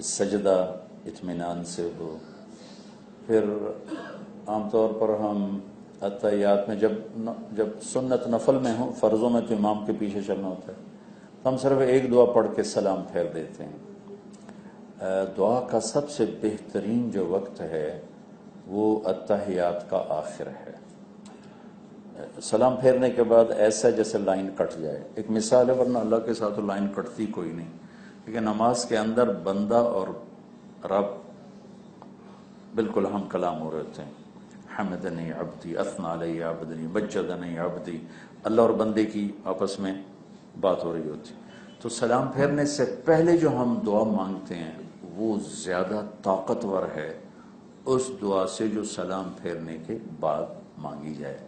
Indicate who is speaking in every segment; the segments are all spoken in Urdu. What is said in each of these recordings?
Speaker 1: سجدہ اطمینان سے ہو. پھر عام طور پر ہم اتحیات میں جب سنت نفل میں ہوں، فرضوں میں تو امام کے پیچھے چلنا ہوتا ہے، تو ہم صرف ایک دعا پڑھ کے سلام پھیر دیتے ہیں. دعا کا سب سے بہترین جو وقت ہے وہ اتحیات کا آخر ہے. سلام پھیرنے کے بعد ایسا جیسے لائن کٹ جائے. ایک مثال ہے، ورنہ اللہ کے ساتھ لائن کٹتی کوئی نہیں، لیکن نماز کے اندر بندہ اور رب بالکل ہم کلام ہو رہے تھے. حمدنی عبدی، اثنا علی عبدی، مجدنی عبدی. اللہ اور بندے کی آپس میں بات ہو رہی ہوتی. تو سلام پھیرنے سے پہلے جو ہم دعا مانگتے ہیں وہ زیادہ طاقتور ہے اس دعا سے جو سلام پھیرنے کے بعد مانگی جائے.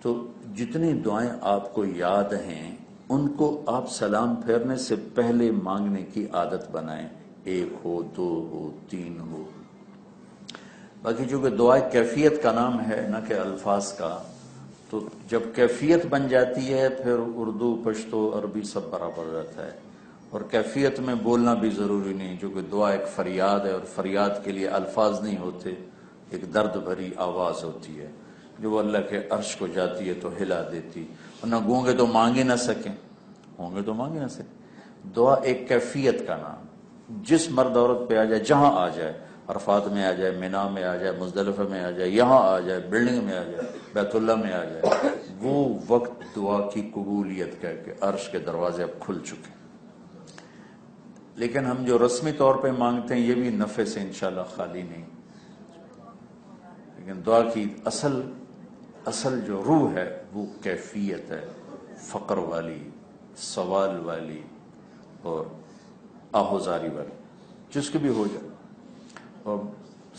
Speaker 1: تو جتنی دعائیں آپ کو یاد ہیں ان کو آپ سلام پھیرنے سے پہلے مانگنے کی عادت بنائیں، 1 ہو، 2 ہو، 3 ہو. باقی چونکہ دعا کیفیت کا نام ہے نہ کہ الفاظ کا، تو جب کیفیت بن جاتی ہے پھر اردو، پشتو، عربی سب برابر رہتا ہے. اور کیفیت میں بولنا بھی ضروری نہیں، چونکہ دعا ایک فریاد ہے اور فریاد کے لیے الفاظ نہیں ہوتے، ایک درد بھری آواز ہوتی ہے جو وہ اللہ کے عرش کو جاتی ہے تو ہلا دیتی. ورنہ گونگے تو مانگ ہی نہ سکیں، ہوں گے تو مانگ ہی نہ سکیں. دعا ایک کیفیت کا نام، جس مرد عورت پہ آ جائے، جہاں آ جائے، عرفات میں آ جائے، مینا میں آ جائے، مزدلفہ میں آ جائے، یہاں آ جائے، بلڈنگ میں آ جائے، بیت اللہ میں آ جائے، وہ وقت دعا کی قبولیت کا ہے کہ عرش کے دروازے اب کھل چکے. لیکن ہم جو رسمی طور پہ مانگتے ہیں یہ بھی نفع سے انشاءاللہ خالی نہیں. لیکن دعا کی اصل جو روح ہے وہ کیفیت ہے، فقر والی، سوال والی اور آہوزاری والی، جس کی بھی ہو جائے. اور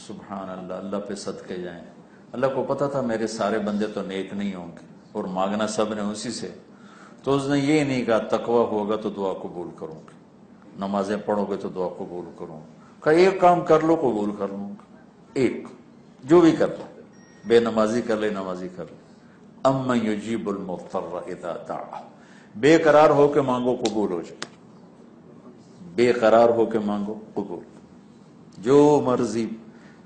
Speaker 1: سبحان اللہ، اللہ پہ صدقے جائیں. اللہ کو پتا تھا میرے سارے بندے تو نیک نہیں ہوں گے اور مانگنا سب نے اسی سے، تو اس نے یہ نہیں کہا تقوی ہوگا تو دعا قبول کروں گا، نمازیں پڑھو گے تو دعا قبول کروں گا. کہا ایک کام کر لو قبول کر لوں گا، ایک جو بھی کر لو، بے نمازی کر لے، نمازی کر لے. امن یجیب المضطر اذا دعا، بے قرار ہو کے مانگو قبول ہو جائے، بے قرار ہو کے مانگو قبول، جو مرضی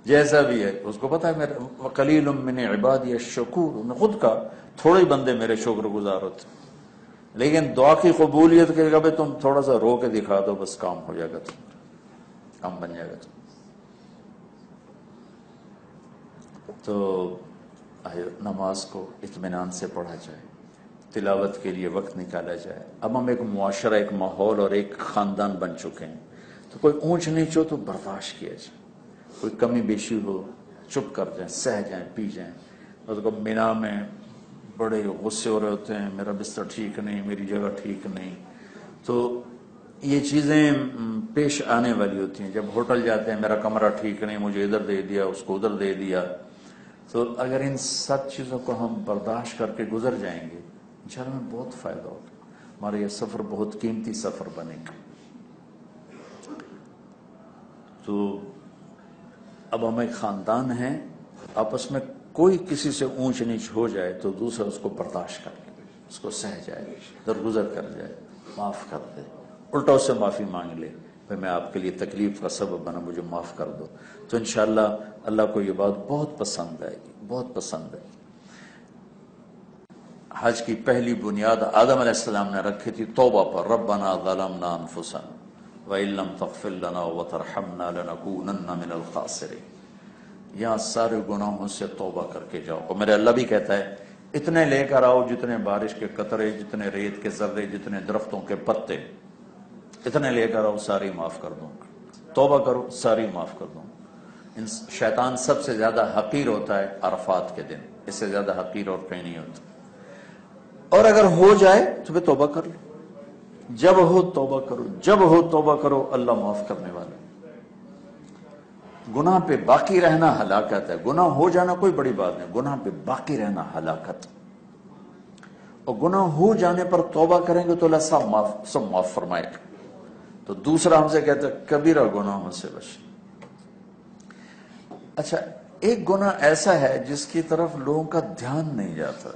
Speaker 1: جیسا بھی ہے. اس کو پتا ہے میرے وقلیل من عبادی الشکور، انہوں نے خود کہا تھوڑے بندے میرے شکر گزار ہوتے. لیکن دعا کی قبولیت کے کبھی تم تھوڑا سا رو کے دکھا دو، بس کام ہو جائے گا، تم کام بن جائے گا. تو نماز کو اطمینان سے پڑھا جائے، تلاوت کے لیے وقت نکالا جائے. اب ہم ایک معاشرہ، ایک ماحول اور ایک خاندان بن چکے ہیں، تو کوئی اونچ نیچ ہو تو برداشت کیا جائے، کوئی کمی بیشی ہو چپ کر جائیں، سہ جائیں، پی جائیں. اس کو مینا میں بڑے غصے ہو رہے ہوتے ہیں، میرا بستر ٹھیک نہیں، میری جگہ ٹھیک نہیں. تو یہ چیزیں پیش آنے والی ہوتی ہیں. جب ہوٹل جاتے ہیں، میرا کمرہ ٹھیک نہیں، مجھے ادھر دے دیا، اس کو ادھر دے دیا. تو اگر ان سب چیزوں کو ہم برداشت کر کے گزر جائیں گے انشاءاللہ ہمیں بہت فائدہ ہوگا. ہمارا یہ سفر بہت قیمتی سفر بنے گا. تو اب ہم ایک خاندان ہیں، آپس میں کوئی کسی سے اونچ نیچ ہو جائے تو دوسرا اس کو برداشت کر لے، اس کو سہ جائے، درگزر کر جائے، معاف کر دے، الٹا اس سے معافی مانگ لے، بھائی میں آپ کے لیے تکلیف کا سبب بنا، مجھے معاف کر دو. تو انشاءاللہ اللہ کو یہ بات بہت پسند آئے گی، بہت پسند ہے. حج کی پہلی بنیاد آدم علیہ السلام نے رکھی تھی توبہ پر، ربنا ظلمنا انفسنا وَإِن لَّمْ تَغْفِرْ لَنَا وَتَرْحَمْنَا لَنَكُونَنَّ مِنَ الْخَاسِرِينَ. یہاں سارے گناہوں سے توبہ کر کے جاؤ. اور میرے اللہ بھی کہتا ہے اتنے لے کر آؤ جتنے بارش کے قطرے، جتنے ریت کے ذرے، جتنے درختوں کے پتے، اتنے لے کر آؤ، ساری معاف کر دوں گا. توبہ کرو، ساری معاف کر دوں گا. شیطان سب سے زیادہ حقیر ہوتا ہے عرفات کے دن، اس سے زیادہ حقیر اور کہیں نہیں ہوتا. اور اگر ہو جائے تو پھر توبہ کر لو، جب ہو توبہ کرو، جب ہو توبہ کرو، اللہ معاف کرنے والا. گناہ پہ باقی رہنا ہلاکت ہے. گناہ ہو جانا کوئی بڑی بات نہیں، گناہ پہ باقی رہنا ہلاکت. اور گناہ ہو جانے پر توبہ کریں گے تو اللہ سب معاف فرمائے گا. تو دوسرا ہم سے کہتا ہے کبیرہ گناہوں سے بچ. اچھا، ایک گناہ ایسا ہے جس کی طرف لوگوں کا دھیان نہیں جاتا،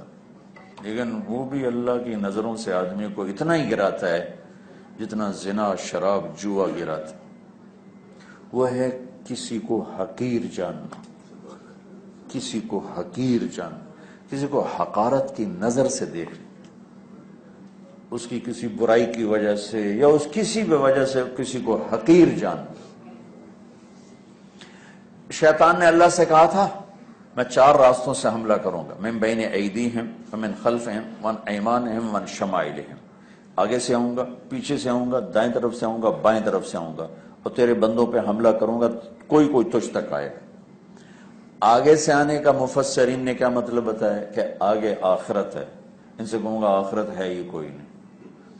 Speaker 1: لیکن وہ بھی اللہ کی نظروں سے آدمی کو اتنا ہی گراتا ہے جتنا زنا، شراب، جوا گراتا. وہ ہے کسی کو حقیر جاننا، کسی کو حقیر جاننا، کسی کو حقارت کی نظر سے دیکھنا، اس کی کسی برائی کی وجہ سے یا اس کسی بھی وجہ سے کسی کو حقیر جاننا۔ شیطان نے اللہ سے کہا تھا میں 4 راستوں سے حملہ کروں گا، من بین ایدیہم ومن خلفہم وعن ایمانہم وعن شمائلہم، آگے سے آؤں گا، پیچھے سے آؤں گا، دائیں طرف سے آؤں گا، بائیں طرف سے آؤں گا، اور تیرے بندوں پہ حملہ کروں گا، کوئی تجھ تک آئے گا۔ آگے سے آنے کا مفسرین نے کیا مطلب بتایا کہ آگے آخرت ہے، ان سے کہوں گا آخرت ہے ہی کوئی نہیں،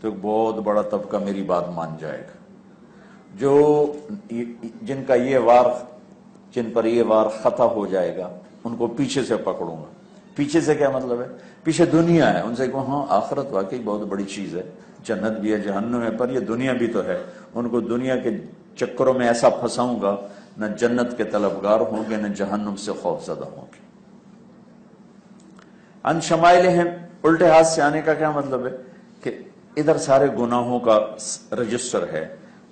Speaker 1: تو ایک بہت بڑا طبقہ میری بات مان جائے گا، جو جن پر یہ وار خطا ہو جائے گا ان کو پیچھے سے پکڑوں گا۔ پیچھے سے کیا مطلب ہے؟ پیچھے دنیا ہے، ان سے کہوں ہاں آخرت واقعی بہت بڑی چیز ہے، جنت بھی ہے جہنم ہے، پر یہ دنیا بھی تو ہے، ان کو دنیا کے چکروں میں ایسا پھنساؤں گا نہ جنت کے طلبگار ہوں گے نہ جہنم سے خوف زدہ ہوں گے۔ ان شمائلہم، الٹے ہاتھ سے آنے کا کیا مطلب ہے کہ ادھر سارے گناہوں کا رجسٹر ہے،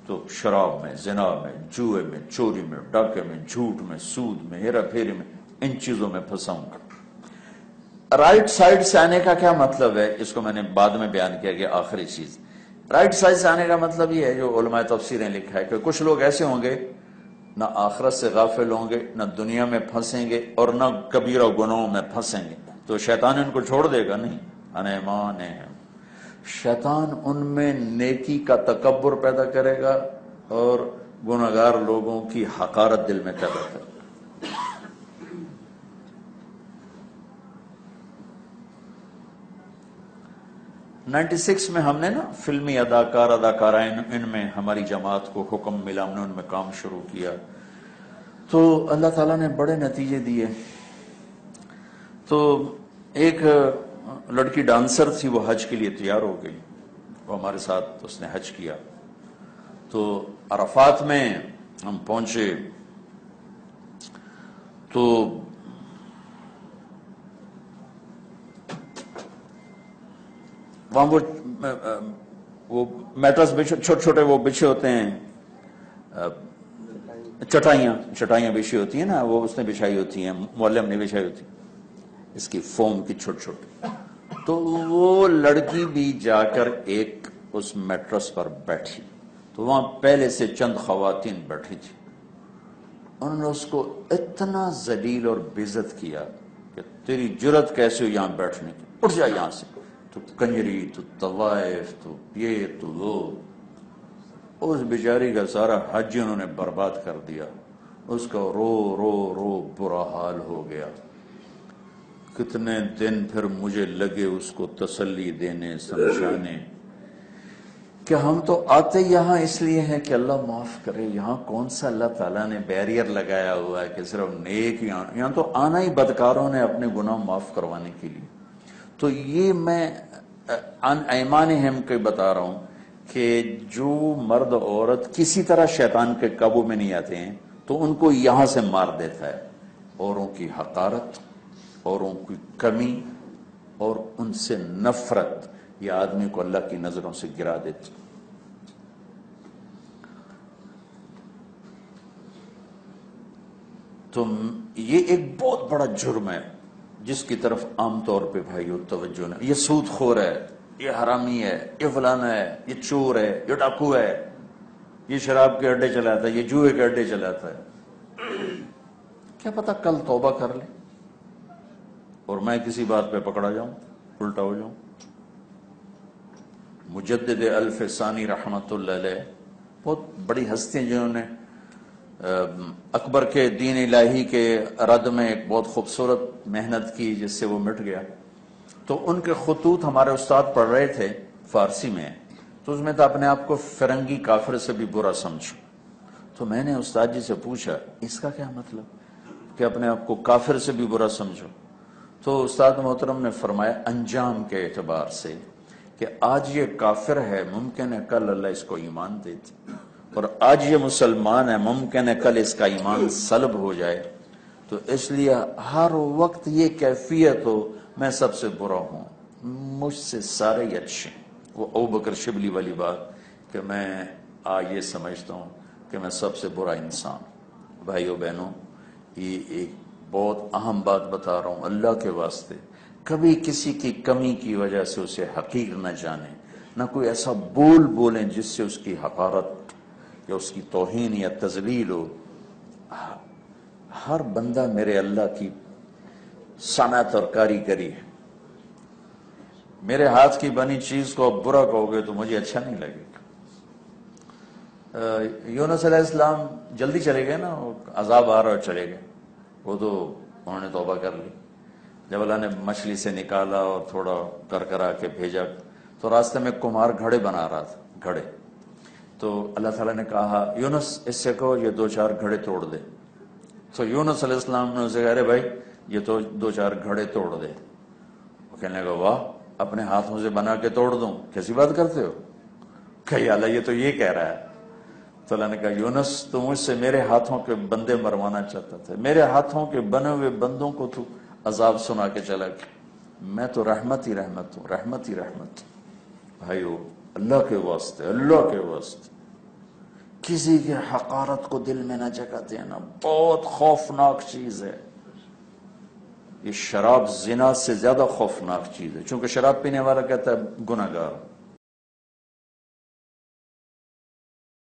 Speaker 1: تو شراب میں، زنا میں، جوئے میں، چوری میں، ڈاکے میں، جھوٹ میں، سود میں، ہیرا پھیری میں، ان چیزوں میں پھنساؤں گا۔ رائٹ سائڈ سے آنے کا کیا مطلب ہے؟ اس کو میں نے بعد میں بیان کیا کہ آخری چیز رائٹ سائڈ سے آنے کا مطلب یہ ہے جو علماء تفسیریں لکھا ہے کہ کچھ لوگ ایسے ہوں گے نہ آخرت سے غافل ہوں گے، نہ دنیا میں پھنسیں گے اور نہ کبیرہ گناہوں میں پھنسیں گے، تو شیطان ان کو چھوڑ دے گا نہیں۔ انیمان ہے، شیطان ان میں نیکی کا تکبر پیدا کرے گا اور گناہگار لوگوں کی حقارت دل میں پیدا کرے گا۔ 96 میں ہم نے نا فلمی اداکارائن ان میں ہماری جماعت کو حکم ملا، ہم نے ان میں کام شروع کیا، تو اللہ تعالیٰ نے بڑے نتیجے دیے۔ تو ایک لڑکی ڈانسر تھی، وہ حج کے لیے تیار ہو گئی، وہ ہمارے ساتھ اس نے حج کیا۔ تو عرفات میں ہم پہنچے تو وہاں وہ میٹرس چھوٹے چھوٹے وہ بچھے ہوتے ہیں، چٹائیاں بچھی ہوتی ہیں نا، وہ اس نے بچھائی ہوتی ہیں، معلم نے بچھائی ہوتی ہیں، اس کی فوم کی چھوٹے چھوٹے۔ تو وہ لڑکی بھی جا کر ایک اس میٹرس پر بیٹھی، تو وہاں پہلے سے چند خواتین بیٹھی تھی، انہوں نے اس کو اتنا ذلیل اور بےعزت کیا کہ تیری جرت کیسے ہو یہاں بیٹھنے کی، اٹھ جا یہاں سے، تو کنجری، تو طوائف، تو یہ تو وہ۔ اس بیچاری کا سارا حج انہوں نے برباد کر دیا، اس کا رو رو رو برا حال ہو گیا۔ کتنے دن پھر مجھے لگے اس کو تسلی دینے، سمجھانے کہ ہم تو آتے یہاں اس لیے ہیں کہ اللہ معاف کرے، یہاں کون سا اللہ تعالیٰ نے بیریئر لگایا ہوا ہے کہ صرف نیک یہاں تو آنا ہی بدکاروں نے اپنے گناہ معاف کروانے کے لیے۔ تو یہ میں ان ایمانہم کے بتا رہا ہوں کہ جو مرد عورت کسی طرح شیطان کے قابو میں نہیں آتے ہیں تو ان کو یہاں سے مار دیتا ہے، اوروں کی حقارت، اوروں کی کمی اور ان سے نفرت، یہ آدمی کو اللہ کی نظروں سے گرا دیتی۔ تو یہ ایک بہت بڑا جرم ہے جس کی طرف عام طور پہ بھائیو توجہ نہیں۔ یہ سود خور ہے، یہ حرامی ہے، یہ فلانا ہے، یہ چور ہے، یہ ڈاکو ہے، یہ شراب کے اڈے چلاتا ہے، یہ جوئے کے اڈے چلاتا ہے۔ کیا پتہ کل توبہ کر لے اور میں کسی بات پہ پکڑا جاؤں، الٹا ہو جاؤں۔ مجدد الف ثانی رحمت اللہ علیہ بہت بڑی ہستی ہیں جنہوں نے اکبر کے دین الہی کے رد میں ایک بہت خوبصورت محنت کی جس سے وہ مٹ گیا۔ تو ان کے خطوط ہمارے استاد پڑھ رہے تھے فارسی میں، تو اس میں تو اپنے آپ کو فرنگی کافر سے بھی برا سمجھو۔ تو میں نے استاد جی سے پوچھا اس کا کیا مطلب کہ اپنے آپ کو کافر سے بھی برا سمجھو؟ تو استاد محترم نے فرمایا انجام کے اعتبار سے کہ آج یہ کافر ہے، ممکن ہے کل اللہ اس کو ایمان دے دے، اور آج یہ مسلمان ہے، ممکن ہے کل اس کا ایمان سلب ہو جائے۔ تو اس لیے ہر وقت یہ کیفیت ہو میں سب سے برا ہوں، مجھ سے سارے ہی اچھے۔ وہ ابوبکر شبلی والی بات کہ میں یہ سمجھتا ہوں کہ میں سب سے برا انسان ہوں۔ بھائیو بہنوں، یہ ایک بہت اہم بات بتا رہا ہوں، اللہ کے واسطے کبھی کسی کی کمی کی وجہ سے اسے حقیر نہ جانیں، نہ کوئی ایسا بولیں جس سے اس کی حقارت یا اس کی توہین یا تذلیل ہو۔ ہر بندہ میرے اللہ کی صنعت اور کاریگری ہے۔ میرے ہاتھ کی بنی چیز کو آپ برا کہو گے تو مجھے اچھا نہیں لگے گا۔ یونس علیہ السلام جلدی چلے گئے نا، عذاب آ رہا اور چلے گئے، وہ تو انہوں نے توبہ کر لی۔ جب اللہ نے مچھلی سے نکالا اور تھوڑا کرا کے بھیجا تو راستے میں کمہار گھڑے بنا رہا تھا، گھڑے، تو اللہ تعالیٰ نے کہا یونس اس سے کہو یہ 2-4 گھڑے توڑ دے۔ تو یونس علیہ السلام نے اسے کہا ارے بھائی یہ تو 2-4 گھڑے توڑ دے۔ وہ کہنے لگا واہ، اپنے ہاتھوں سے بنا کے توڑ دوں، کیسی بات کرتے ہو؟ کہ اللہ یہ تو یہ کہہ رہا ہے۔ تو اللہ نے کہا یونس تو مجھ سے میرے ہاتھوں کے بندے مروانا چاہتا تھا، میرے ہاتھوں کے بنے ہوئے بندوں کو تو عذاب سنا کے چلا گیا، میں تو رحمت ہی رحمت ہوں، رحمت ہی رحمت۔ بھائیو اللہ کے واسطے، اللہ کے واسطے کسی کی حقارت کو دل میں نہ جگہ دینا، بہت خوفناک چیز ہے۔ یہ شراب زنا سے زیادہ خوفناک چیز ہے، چونکہ شراب پینے والا کہتا ہے گناہگار۔